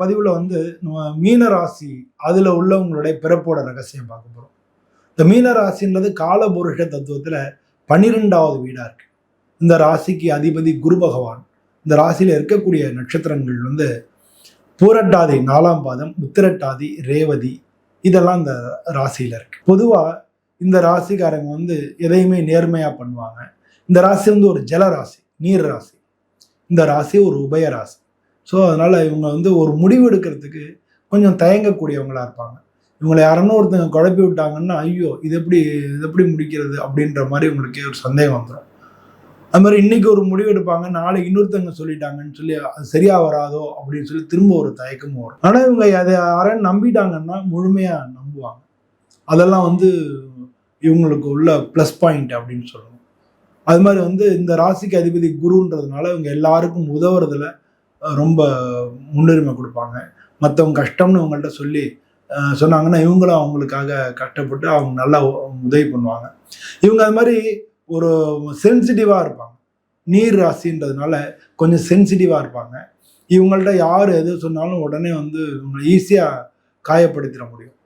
பதிவில் வந்து நம்ம மீன ராசி அதில் உள்ளவங்களுடைய பிறப்போட ரகசியம் பார்க்க போகிறோம். இந்த மீன ராசின்றது காலபுருஷ தத்துவத்தில் 12வது வீடாக இருக்கு. இந்த ராசிக்கு அதிபதி குரு பகவான். இந்த ராசியில் இருக்கக்கூடிய நட்சத்திரங்கள் வந்து பூரட்டாதி 4ஆம் பாதம், உத்திரட்டாதி, ரேவதி, இதெல்லாம் இந்த ராசியில் இருக்கு. பொதுவாக இந்த ராசிக்காரங்க வந்து எதையுமே நேர்மையாக பண்ணுவாங்க. இந்த ராசி வந்து ஒரு ஜல ராசி, நீர் ராசி. இந்த ராசி ஒரு உபய ராசி. ஸோ அதனால இவங்க வந்து ஒரு முடிவு எடுக்கிறதுக்கு கொஞ்சம் தயங்கக்கூடியவங்களா இருப்பாங்க. இவங்களை யாருன்னு ஒருத்தங்க குழப்பி விட்டாங்கன்னா, ஐயோ இது எப்படி முடிக்கிறது அப்படின்ற மாதிரி உங்களுக்கு ஒரு சந்தேகம் வந்துடும். அது மாதிரி இன்னைக்கு ஒரு முடிவு எடுப்பாங்க, நாளைக்கு இன்னொருத்தவங்க சொல்லிட்டாங்கன்னு சொல்லி அது சரியா வராதோ அப்படின்னு சொல்லி திரும்ப ஒரு தயக்கமும் வரும். ஆனால் இவங்க அதை யாரையும் நம்பிட்டாங்கன்னா முழுமையா நம்புவாங்க. அதெல்லாம் வந்து இவங்களுக்கு உள்ள ப்ளஸ் பாயிண்ட் அப்படின்னு சொல்லணும். அது மாதிரி வந்து இந்த ராசிக்கு அதிபதி குருன்றதுனால இவங்க எல்லாருக்கும் உதவுறதுல ரொம்ப முன்னுரிமை கொடுப்பாங்க. மற்றவங்க கஷ்டம்னு இவங்கள்ட்ட சொன்னாங்கன்னா இவங்களும் அவங்களுக்காக கஷ்டப்பட்டு அவங்க நல்லா உதவி பண்ணுவாங்க. இவங்க அது மாதிரி ஒரு சென்சிட்டிவாக இருப்பாங்க. நீர் ராசின்றதுனால கொஞ்சம் சென்சிட்டிவாக இருப்பாங்க. இவங்கள்ட்ட யார் எது சொன்னாலும் உடனே வந்து இவங்களை ஈஸியாக காயப்படுத்திட முடியும்.